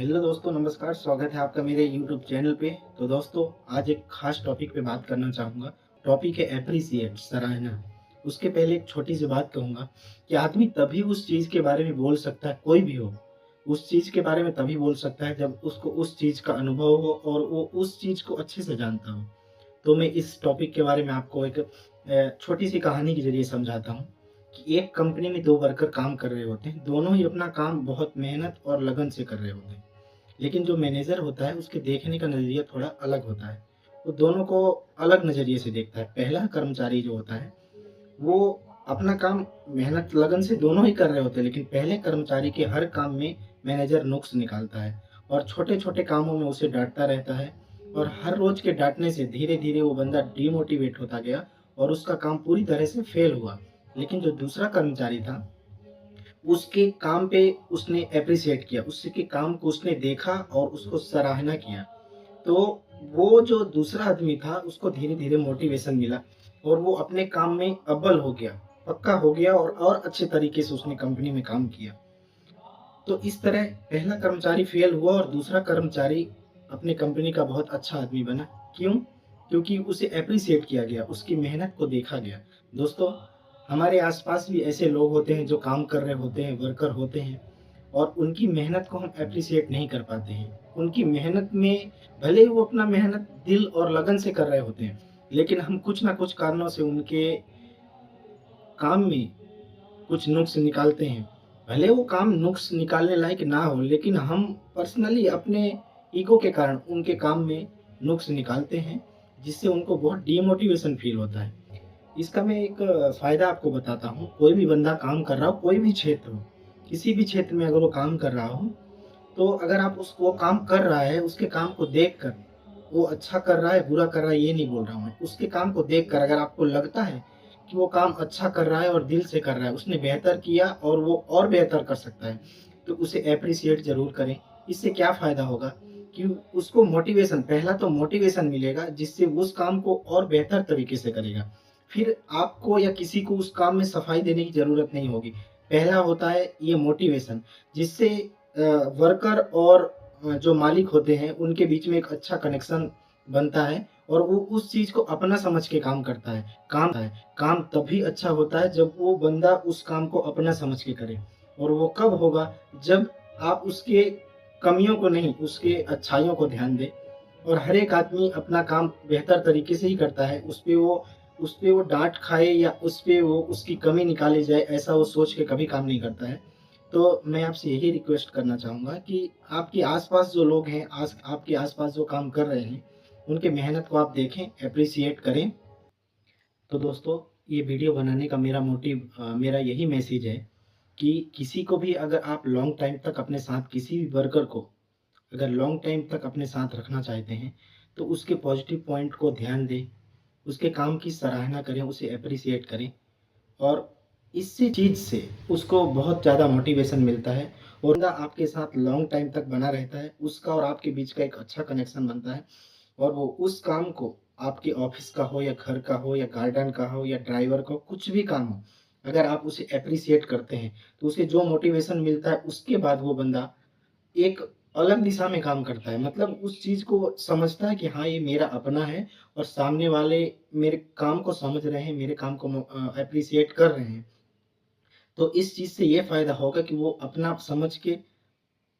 Hello दोस्तों, नमस्कार। स्वागत है आपका मेरे यूट्यूब चैनल पे। तो दोस्तों, आज एक खास टॉपिक पे बात करना चाहूँगा। टॉपिक है एप्रिसिएट, सराहना। उसके पहले एक छोटी सी बात कहूँगा कि आदमी तभी उस चीज़ के बारे में बोल सकता है, कोई भी हो, उस चीज़ के बारे में तभी बोल सकता है जब उसको उस चीज़ का अनुभव हो और वो उस चीज़ को अच्छे से जानता हो। तो मैं इस टॉपिक के बारे में आपको एक छोटी सी कहानी के ज़रिए समझाता हूँ कि एक कंपनी में 2 वर्कर काम कर रहे होते हैं। दोनों ही अपना काम बहुत मेहनत और लगन से कर रहे होते हैं। लेकिन जो मैनेजर होता है उसके देखने का नज़रिया थोड़ा अलग होता है। वो दोनों को अलग नज़रिए से देखता है। पहला कर्मचारी जो होता है, वो अपना काम मेहनत लगन से दोनों ही कर रहे होते हैं, लेकिन पहले कर्मचारी के हर काम में मैनेजर नुक्स निकालता है और छोटे-छोटे कामों में उसे डाँटता रहता है। और हर रोज़ के डाँटने से धीरे-धीरे वो बंदा डिमोटिवेट होता गया और उसका काम पूरी तरह से फ़ेल हुआ। लेकिन जो दूसरा कर्मचारी था, उसके काम पे उसने एप्रिशिएट किया, उसके काम को उसने देखा और उसको सराहना किया। तो वो जो दूसरा आदमी था उसको धीरे-धीरे मोटिवेशन मिला और वो अपने काम में अव्वल हो गया, पक्का हो गया और अच्छे तरीके से उसने कंपनी में काम किया। तो इस तरह पहला कर्मचारी फेल हुआ और दूसरा कर्मचारी अपनी कंपनी का बहुत अच्छा आदमी बना। क्यों? क्योंकि उसे एप्रिशिएट किया गया, उसकी मेहनत को देखा गया। दोस्तों, हमारे आस-पास भी ऐसे लोग होते हैं जो काम कर रहे होते हैं, वर्कर होते हैं और उनकी मेहनत को हम एप्रिशिएट नहीं कर पाते हैं। उनकी मेहनत में भले ही वो अपना मेहनत दिल और लगन से कर रहे होते हैं, लेकिन हम कुछ ना कुछ कारणों से उनके काम में कुछ नुक्स निकालते हैं। भले वो काम नुक्स निकालने लायक ना हो, लेकिन हम पर्सनली अपने ईगो के कारण उनके काम में नुक्स निकालते हैं, जिससे उनको बहुत डीमोटिवेशन फ़ील होता है। इसका मैं एक फ़ायदा आपको बताता हूँ। कोई भी बंदा काम कर रहा हो, कोई भी क्षेत्र हो, किसी भी क्षेत्र में अगर वो काम कर रहा हो, तो अगर आप उस वो काम कर रहा है, उसके काम को देखकर, वो अच्छा कर रहा है, बुरा कर रहा है, ये नहीं बोल रहा हूँ मैं। उसके काम को देखकर अगर आपको लगता है कि वो काम अच्छा कर रहा है और दिल से कर रहा है, उसने बेहतर किया और वो और बेहतर कर सकता है, तो उसे एप्रिशिएट ज़रूर करें। इससे क्या फ़ायदा होगा कि उसको मोटिवेशन, पहला तो मोटिवेशन मिलेगा, जिससे वो उस काम को और बेहतर तरीके से करेगा। फिर आपको या किसी को उस काम में सफाई देने की ज़रूरत नहीं होगी। पहला होता है ये मोटिवेशन, जिससे वर्कर और जो मालिक होते हैं उनके बीच में एक अच्छा कनेक्शन बनता है और वो उस चीज़ को अपना समझ के काम करता है। काम तभी अच्छा होता है जब वो बंदा उस काम को अपना समझ के करे। और वो कब होगा? जब आप उसके कमियों को नहीं, उसके अच्छाइयों को ध्यान दें। और हर एक आदमी अपना काम बेहतर तरीके से ही करता है। उस पे वो डाँट खाए या उस पे वो उसकी कमी निकाली जाए, ऐसा वो सोच के कभी काम नहीं करता है। तो मैं आपसे यही रिक्वेस्ट करना चाहूँगा कि आपके आस-पास जो लोग हैं, आपके आस-पास जो काम कर रहे हैं, उनकी मेहनत को आप देखें, एप्रिशिएट करें। तो दोस्तों, ये वीडियो बनाने का मेरा यही मैसेज है कि किसी को भी अगर आप लॉन्ग टाइम तक अपने साथ, किसी भी वर्कर को अगर लॉन्ग टाइम तक अपने साथ रखना चाहते हैं, तो उसके पॉजिटिव पॉइंट को ध्यान दें, उसके काम की सराहना करें, उसे एप्रिशिएट करें और इसी चीज़ से उसको बहुत ज़्यादा मोटिवेशन मिलता है और बंदा आपके साथ लॉन्ग टाइम तक बना रहता है। उसका और आपके बीच का एक अच्छा कनेक्शन बनता है और वो उस काम को, आपके ऑफ़िस का हो या घर का हो या गार्डन का हो या ड्राइवर का हो, कुछ भी काम हो, अगर आप उसे एप्रिशिएट करते हैं, तो उसे जो मोटिवेशन मिलता है, उसके बाद वो बंदा एक अलग दिशा में काम करता है। मतलब उस चीज़ को समझता है कि हाँ, ये मेरा अपना है और सामने वाले मेरे काम को समझ रहे हैं, मेरे काम को एप्रिशिएट कर रहे हैं। तो इस चीज़ से ये फ़ायदा होगा कि वो अपना समझ के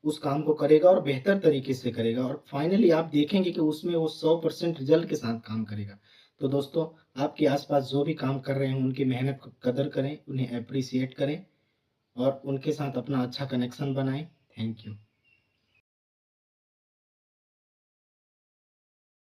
उस काम को करेगा और बेहतर तरीके से करेगा और फाइनली आप देखेंगे कि उसमें वो 100% रिज़ल्ट के साथ काम करेगा। तो दोस्तों, आपके आस-पास जो भी काम कर रहे हैं, उनकी मेहनत को कदर करें, उन्हें एप्रिशिएट करें और उनके साथ अपना अच्छा कनेक्शन बनाएँ। Thank you.